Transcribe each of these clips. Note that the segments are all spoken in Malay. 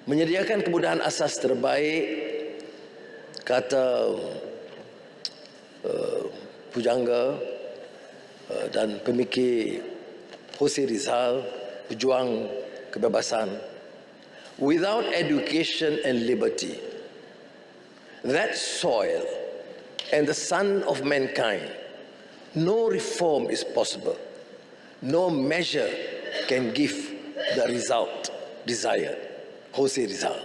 Menyediakan kemudahan asas terbaik, kata pujangga dan pemikir Jose Rizal, pejuang kebebasan. Without education and liberty, that soil and the son of mankind, no reform is possible. No measure can give the result desired. Jose Rizal.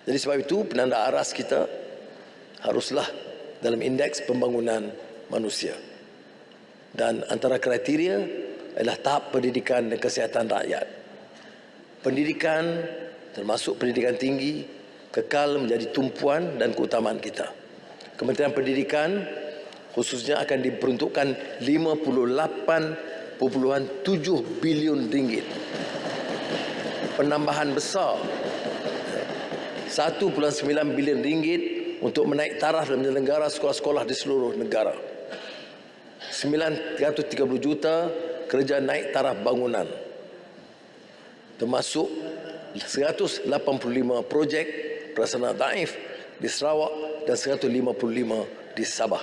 Jadi sebab itu penanda aras kita haruslah dalam indeks pembangunan manusia. Dan antara kriteria adalah tahap pendidikan dan kesihatan rakyat. Pendidikan termasuk pendidikan tinggi kekal menjadi tumpuan dan keutamaan kita. Kementerian Pendidikan khususnya akan diperuntukkan 58.7 bilion ringgit. Penambahan besar 1.9 bilion ringgit untuk menaik taraf dan menyelenggara sekolah-sekolah di seluruh negara. 930 juta kerja naik taraf bangunan, termasuk 185 projek prasarana daif di Sarawak dan 155 di Sabah.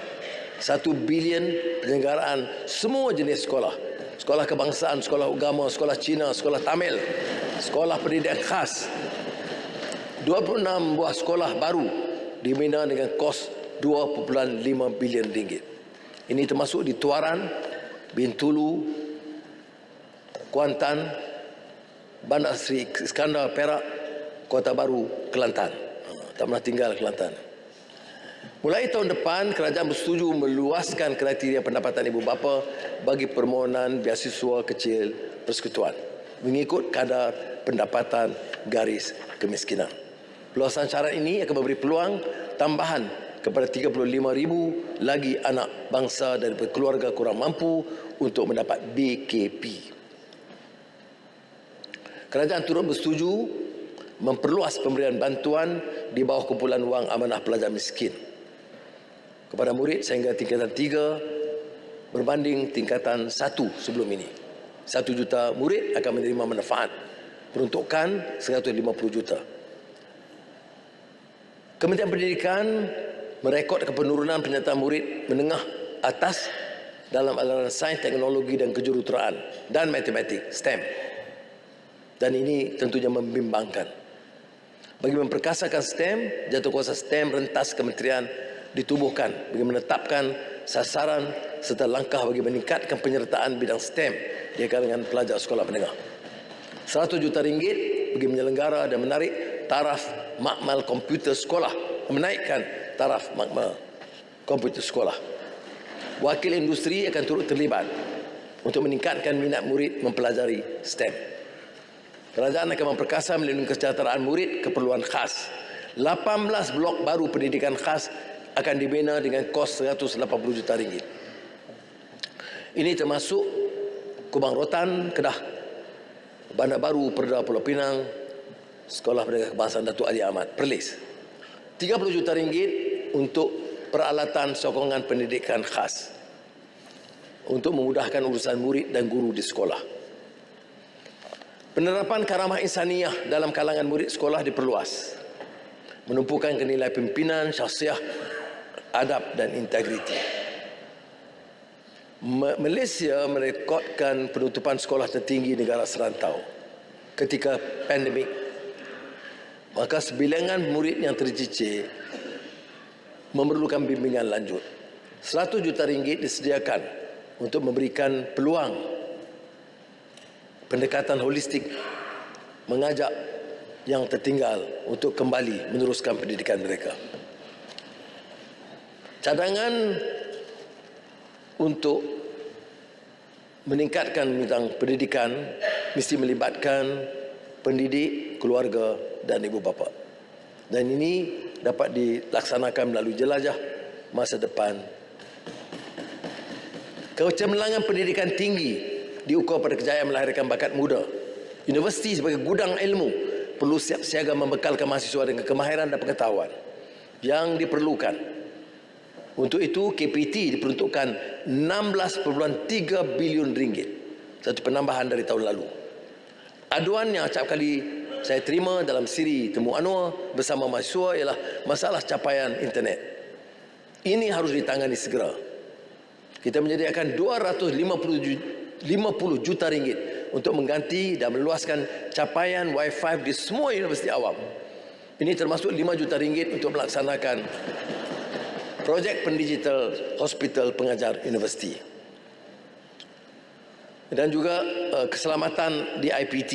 1 bilion penyelenggaraan semua jenis sekolah. Sekolah kebangsaan, sekolah agama, sekolah Cina, sekolah Tamil, sekolah pendidikan khas. 26 buah sekolah baru dibina dengan kos 2.5 bilion ringgit. Ini termasuk di Tuaran, Bintulu, Kuantan, Bandar Seri Iskandar Perak, Kota Baru, Kelantan. Tak pernah tinggal Kelantan. Mulai tahun depan, kerajaan bersetuju meluaskan kriteria pendapatan ibu bapa bagi permohonan beasiswa kecil persekutuan mengikut kadar pendapatan garis kemiskinan. Peluasan syarat ini akan memberi peluang tambahan kepada 35,000 lagi anak bangsa dari keluarga kurang mampu untuk mendapat BKP. Kerajaan turut bersetuju memperluas pemberian bantuan di bawah kumpulan wang amanah pelajar miskin kepada murid sehingga tingkatan 3 berbanding tingkatan 1 sebelum ini. 1 juta murid akan menerima manfaat. Peruntukan 150 juta. Kementerian Pendidikan merekodkan penurunan penyertaan murid menengah atas dalam aliran sains, teknologi dan kejuruteraan dan matematik (STEM). Dan ini tentunya membimbangkan. Bagi memperkasakan STEM, jatuhkuasa STEM rentas kementerian ditubuhkan bagi menetapkan sasaran serta langkah bagi meningkatkan penyertaan bidang STEM di kalangan pelajar sekolah menengah. 100 juta ringgit bagi menyelenggara dan menarik taraf makmal komputer sekolah, menaikkan taraf makmal komputer sekolah. Wakil industri akan turut terlibat untuk meningkatkan minat murid mempelajari STEM. Kerajaan akan memperkasa melindungi kesejahteraan murid keperluan khas. 18 blok baru pendidikan khas akan dibina dengan kos 180 juta ringgit. Ini termasuk Kubang Rotan, Kedah, Bandar Baru, Perda Pulau Pinang, Sekolah Pendidikan Kebangsaan Datuk Ali Ahmad, Perlis. 30 juta ringgit untuk peralatan sokongan pendidikan khas untuk memudahkan urusan murid dan guru di sekolah. Penerapan karamah insaniah dalam kalangan murid sekolah diperluas. Menumpukan ke nilai pimpinan, syahsiah, adab dan integriti. Malaysia merekodkan penutupan sekolah tertinggi negara serantau ketika pandemik. Maka sebilangan murid yang tercicir memerlukan bimbingan lanjut. 100 juta ringgit disediakan untuk memberikan peluang pendekatan holistik, mengajak yang tertinggal untuk kembali meneruskan pendidikan mereka. Cadangan untuk meningkatkan bidang pendidikan mesti melibatkan pendidik, keluarga dan ibu bapa. Dan ini dapat dilaksanakan melalui jelajah masa depan. Kecemerlangan pendidikan tinggi diukur pada kejayaan melahirkan bakat muda. Universiti sebagai gudang ilmu perlu siap siaga membekalkan mahasiswa dengan kemahiran dan pengetahuan yang diperlukan. Untuk itu, KPT diperuntukkan 16.3 bilion ringgit, satu penambahan dari tahun lalu. Aduan yang acap kali saya terima dalam siri Temu Anwar bersama mahasiswa ialah masalah capaian internet. Ini harus ditangani segera. Kita menyediakan 250 juta ringgit untuk mengganti dan meluaskan capaian Wi-Fi di semua universiti awam. Ini termasuk 5 juta ringgit untuk melaksanakan projek pendigital hospital pengajar universiti. Dan juga keselamatan di IPT.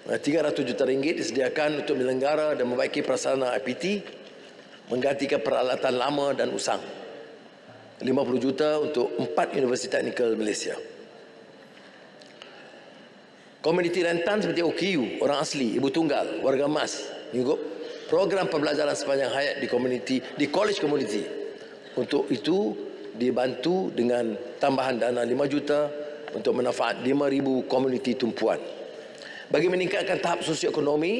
300 juta ringgit disediakan untuk menyelenggara dan membaiki prasarana IPT, menggantikan peralatan lama dan usang. 50 juta untuk 4 universiti teknikal Malaysia. Komuniti rentan seperti OKU, orang asli, ibu tunggal, warga emas, mengikut program pembelajaran sepanjang hayat di komuniti, di college community. Untuk itu dibantu dengan tambahan dana 5 juta untuk manfaat 5,000 komuniti tumpuan. Bagi meningkatkan tahap sosioekonomi,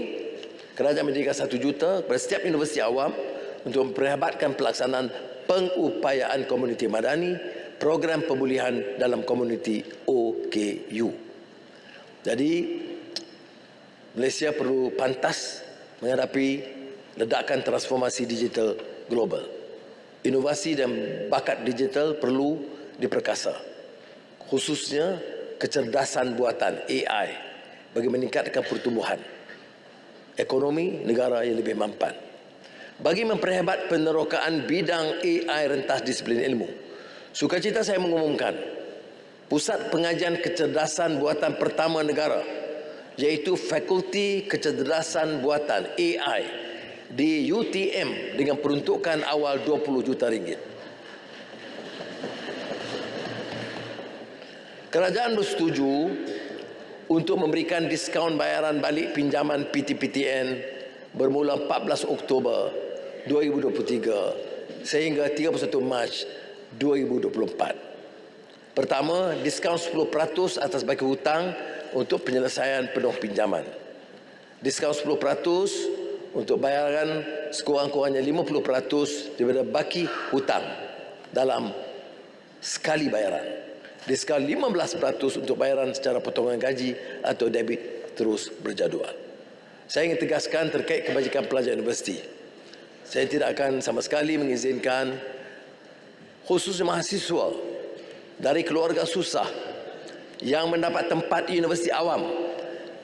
kerajaan menyediakan 1 juta kepada setiap universiti awam untuk memperhebatkan pelaksanaan pengupayaan komuniti madani, program pemulihan dalam komuniti OKU. Jadi, Malaysia perlu pantas menghadapi ledakan transformasi digital global. Inovasi dan bakat digital perlu diperkasa, khususnya kecerdasan buatan AI bagi meningkatkan pertumbuhan ekonomi negara yang lebih mampan. Bagi memperhebat penerokaan bidang AI rentas disiplin ilmu, sukacita saya mengumumkan Pusat Pengajian Kecerdasan Buatan pertama negara, iaitu Fakulti Kecerdasan Buatan AI di UTM dengan peruntukan awal 20 juta ringgit. Kerajaan bersetuju untuk memberikan diskaun bayaran balik pinjaman PTPTN bermula 14 Oktober 2023 sehingga 31 Mac 2024. Pertama, diskaun 10% atas baki hutang untuk penyelesaian penuh pinjaman. Diskaun 10% untuk bayaran sekurang-kurangnya 50% daripada baki hutang dalam sekali bayaran. Diskaun 15% untuk bayaran secara potongan gaji atau debit terus berjadual. Saya ingin tegaskan terkait kebajikan pelajar universiti. Saya tidak akan sama sekali mengizinkan khususnya mahasiswa dari keluarga susah yang mendapat tempat di universiti awam.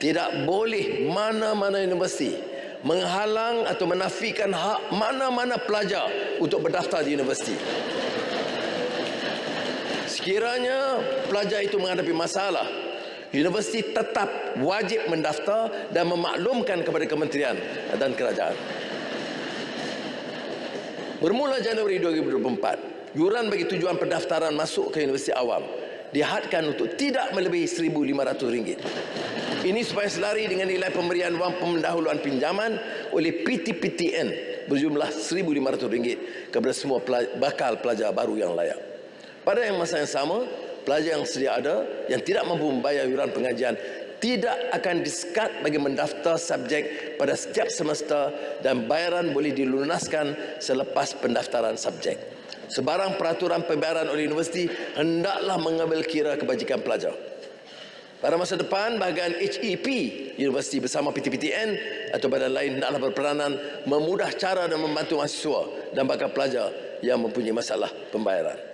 Tidak boleh mana-mana universiti menghalang atau menafikan hak mana-mana pelajar untuk berdaftar di universiti. Sekiranya pelajar itu menghadapi masalah, universiti tetap wajib mendaftar dan memaklumkan kepada kementerian dan kerajaan. Bermula Januari 2024, yuran bagi tujuan pendaftaran masuk ke universiti awam dihadkan untuk tidak melebihi RM1,500. Ini supaya selari dengan nilai pemberian wang pendahuluan pinjaman oleh PTPTN berjumlah RM1,500 kepada semua bakal pelajar baru yang layak. Pada masa yang sama, pelajar yang sedia ada yang tidak mampu membayar yuran pengajian tidak akan disekat bagi mendaftar subjek pada setiap semester dan bayaran boleh dilunaskan selepas pendaftaran subjek. Sebarang peraturan pembayaran oleh universiti hendaklah mengambil kira kebajikan pelajar. Pada masa depan, bahagian HEP universiti bersama PTPTN atau badan lain hendaklah berperanan memudah cara dan membantu mahasiswa dan bakal pelajar yang mempunyai masalah pembayaran.